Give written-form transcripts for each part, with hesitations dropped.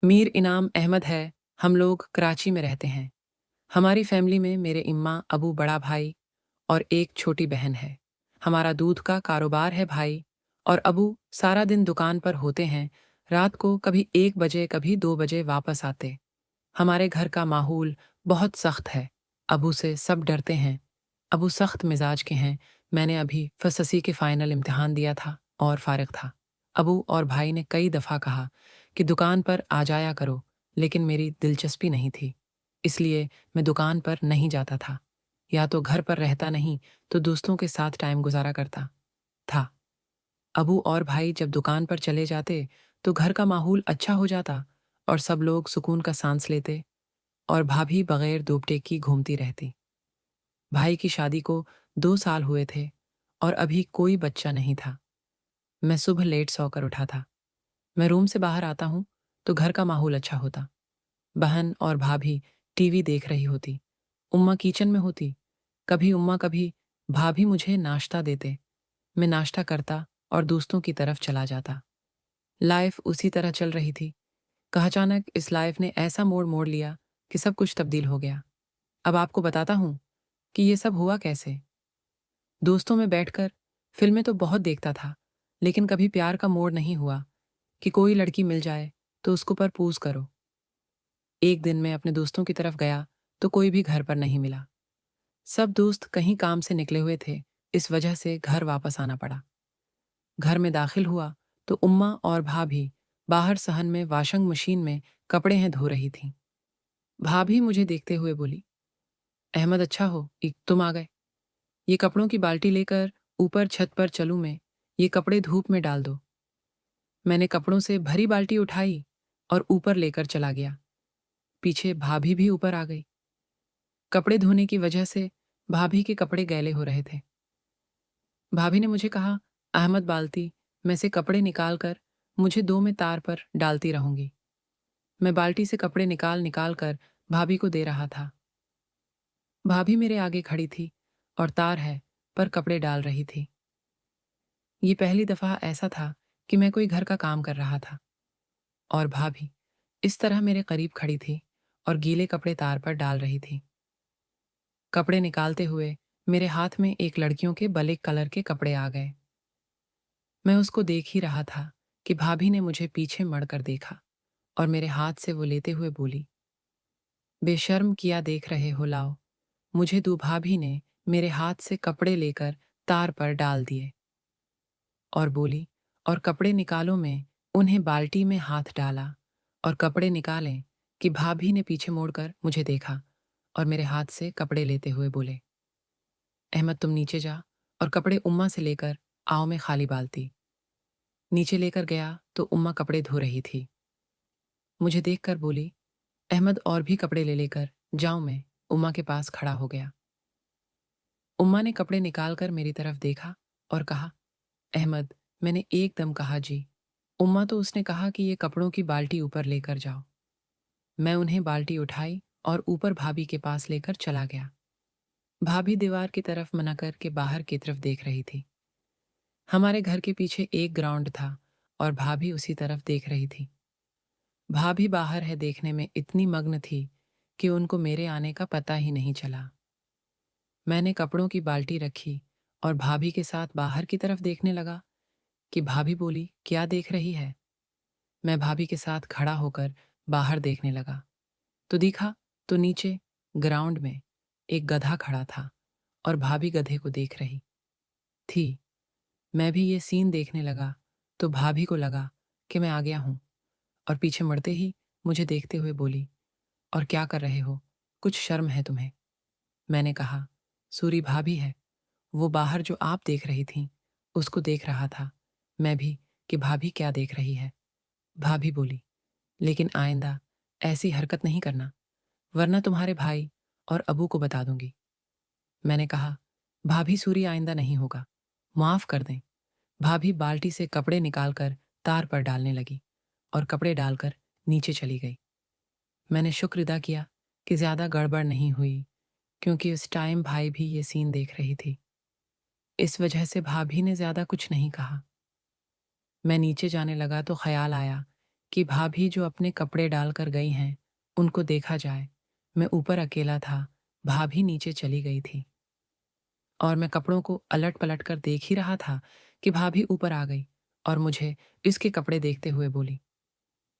मीर इनाम अहमद है। हम लोग कराची में रहते हैं। हमारी फैमिली में मेरे इम्मा अबू बड़ा भाई और एक छोटी बहन है। हमारा दूध का कारोबार है भाई। और अबू सारा दिन दुकान पर होते हैं। रात को कभी 1 बजे कभी 2 बजे वापस आते। हमारे घर का माहौल बहुत सख्त है। अबू से सब डरते हैं। अबू सख्त मिजाज के हैं। मैंने अभी फससी के फाइनल इम्तिहान दिया था और फारिग था। अबू और भाई ने कई दफ़ा कहा कि दुकान पर आ जाया करो, लेकिन मेरी दिलचस्पी नहीं थी। इसलिए मैं दुकान पर नहीं जाता था। या तो घर पर रहता नहीं तो दोस्तों के साथ टाइम गुजारा करता था। अबू और भाई जब दुकान पर चले जाते तो घर का माहौल अच्छा हो जाता और सब लोग सुकून का सांस लेते। और भाभी बगैर दोपटे की घूमती रहती। भाई की शादी को 2 साल हुए थे और अभी कोई बच्चा नहीं था। मैं सुबह लेट सोकर उठा था। मैं रूम से बाहर आता हूँ तो घर का माहौल अच्छा होता। बहन और भाभी टीवी देख रही होती। उम्मा किचन में होती। कभी उम्मा कभी भाभी मुझे नाश्ता देते। मैं नाश्ता करता और दोस्तों की तरफ चला जाता। लाइफ उसी तरह चल रही थी। कहा अचानक इस लाइफ ने ऐसा मोड़ मोड़ लिया कि सब कुछ तब्दील हो गया। अब आपको बताता हूँ कि ये सब हुआ कैसे। दोस्तों में बैठकर फिल्में तो बहुत देखता था, लेकिन कभी प्यार का मोड़ नहीं हुआ कि कोई लड़की मिल जाए तो उसको प्रपोज करो। एक दिन मैं अपने दोस्तों की तरफ गया तो कोई भी घर पर नहीं मिला। सब दोस्त कहीं काम से निकले हुए थे। इस वजह से घर वापस आना पड़ा। घर में दाखिल हुआ तो उम्मा और भाभी बाहर सहन में वॉशिंग मशीन में कपड़े हैं धो रही थीं। भाभी मुझे देखते हुए बोली, अहमद अच्छा हो एक तुम आ गए। ये कपड़ों की बाल्टी लेकर ऊपर छत पर चलूं मैं। ये कपड़े धूप में डाल दो। मैंने कपड़ों से भरी बाल्टी उठाई और ऊपर लेकर चला गया। पीछे भाभी भी ऊपर आ गई। कपड़े धोने की वजह से भाभी के कपड़े गैले हो रहे थे। भाभी ने मुझे कहा, अहमद बाल्टी में से कपड़े निकाल कर मुझे 2 में तार पर डालती रहूंगी। मैं बाल्टी से कपड़े निकाल निकाल कर भाभी को दे रहा था। भाभी मेरे आगे खड़ी थी और तार है पर कपड़े डाल रही थी। ये पहली दफा ऐसा था कि मैं कोई घर का काम कर रहा था और भाभी इस तरह मेरे करीब खड़ी थी और गीले कपड़े तार पर डाल रही थी। कपड़े निकालते हुए मेरे हाथ में एक लड़कियों के ब्लैक कलर के कपड़े आ गए। मैं उसको देख ही रहा था कि भाभी ने मुझे पीछे मड़कर देखा और मेरे हाथ से वो लेते हुए बोली, बेशर्म किया देख रहे हो लाओ। मुझे दो। भाभी ने मेरे हाथ से कपड़े लेकर तार पर डाल दिए और बोली, और कपड़े निकालो। में उन्हें बाल्टी में हाथ डाला और कपड़े निकालें कि भाभी ने पीछे मोड़कर मुझे देखा और मेरे हाथ से कपड़े लेते हुए बोले, अहमद तुम नीचे जा और कपड़े उम्मा से लेकर आओ। में खाली बाल्टी नीचे लेकर गया तो उम्मा कपड़े धो रही थी। मुझे देखकर बोली, अहमद और भी कपड़े ले लेकर जाऊं। मैं उम्मा के पास खड़ा हो गया। उम्मा ने कपड़े निकालकर मेरी तरफ देखा और कहा, अहमद मैंने एकदम कहा जी। उम्मा तो उसने कहा कि ये कपड़ों की बाल्टी ऊपर लेकर जाओ। मैं उन्हें बाल्टी उठाई और ऊपर भाभी के पास लेकर चला गया। भाभी दीवार की तरफ मना करके बाहर की तरफ देख रही थी। हमारे घर के पीछे एक ग्राउंड था और भाभी उसी तरफ देख रही थी। भाभी बाहर है देखने में इतनी मग्न थी कि उनको मेरे आने का पता ही नहीं चला। मैंने कपड़ों की बाल्टी रखी और भाभी के साथ बाहर की तरफ देखने लगा कि भाभी बोली, क्या देख रही है। मैं भाभी के साथ खड़ा होकर बाहर देखने लगा तो दिखा तो नीचे ग्राउंड में एक गधा खड़ा था और भाभी गधे को देख रही थी। मैं भी ये सीन देखने लगा तो भाभी को लगा कि मैं आ गया हूं और पीछे मुड़ते ही मुझे देखते हुए बोली, और क्या कर रहे हो, कुछ शर्म है तुम्हें। मैंने कहा, सूरी भाभी है, वो बाहर जो आप देख रही थी उसको देख रहा था मैं भी कि भाभी क्या देख रही है। भाभी बोली, लेकिन आइंदा ऐसी हरकत नहीं करना, वरना तुम्हारे भाई और अबू को बता दूंगी। मैंने कहा, भाभी सूरी आइंदा नहीं होगा, माफ कर दें। भाभी बाल्टी से कपड़े निकालकर तार पर डालने लगी और कपड़े डालकर नीचे चली गई। मैंने शुक्र अदा किया कि ज्यादा गड़बड़ नहीं हुई, क्योंकि उस टाइम भाई भी ये सीन देख रही थी। इस वजह से भाभी ने ज्यादा कुछ नहीं कहा। मैं नीचे जाने लगा तो ख्याल आया कि भाभी जो अपने कपड़े डालकर गई हैं उनको देखा जाए। मैं ऊपर अकेला था, भाभी नीचे चली गई थी और मैं कपड़ों को अलट पलट कर देख ही रहा था कि भाभी ऊपर आ गई और मुझे इसके कपड़े देखते हुए बोली,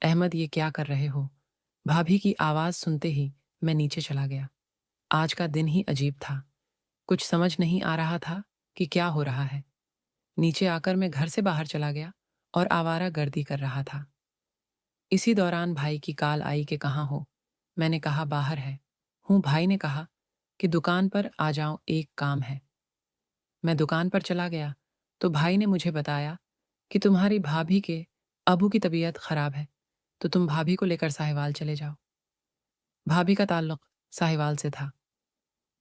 अहमद ये क्या कर रहे हो? भाभी की आवाज़ सुनते ही मैं नीचे चला गया। आज का दिन ही अजीब था। कुछ समझ नहीं आ रहा था कि क्या हो रहा है। नीचे आकर मैं घर से बाहर चला गया और आवारागर्दी कर रहा था। इसी दौरान भाई की कॉल आई कि कहाँ हो? मैंने कहा बाहर है। हूँ। भाई ने कहा कि दुकान पर आ जाओ, एक काम है। मैं दुकान पर चला गया तो भाई ने मुझे बताया कि तुम्हारी भाभी के अबू की तबीयत खराब है, तो तुम भाभी को लेकर साहिवाल चले जाओ। भाभी का ताल्लुक साहिवाल से था।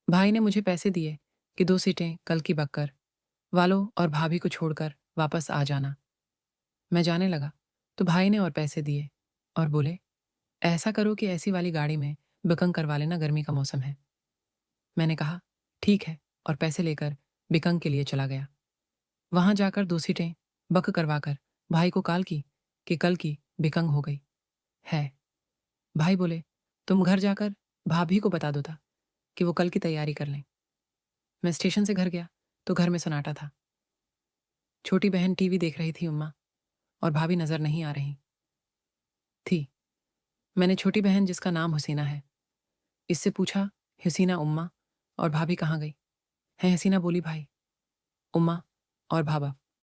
भाई ने मुझे पैसे दिए कि 2 सीटें कल की बककर वालों और भाभी को छोड़कर वापस आ जाना। मैं जाने लगा तो भाई ने और पैसे दिए और बोले, ऐसा करो कि ऐसी वाली गाड़ी में बुकिंग करवा लेना, गर्मी का मौसम है। मैंने कहा ठीक है और पैसे लेकर बुकिंग के लिए चला गया। वहां जाकर 2 सीटें बक करवाकर भाई को कॉल की कि कल की बुकिंग हो गई है। भाई बोले, तुम घर जाकर भाभी को बता दो था कि वो कल की तैयारी कर लें। मैं स्टेशन से घर गया तो घर में सन्नाटा था। छोटी बहन टीवी देख रही थी उम्मा, और भाभी नजर नहीं आ रही थी। मैंने छोटी बहन जिसका नाम हुसीना है इससे पूछा, हुसीना उम्मा और भाभी कहाँ गई? है हसीना बोली, भाई, उम्मा और भाभा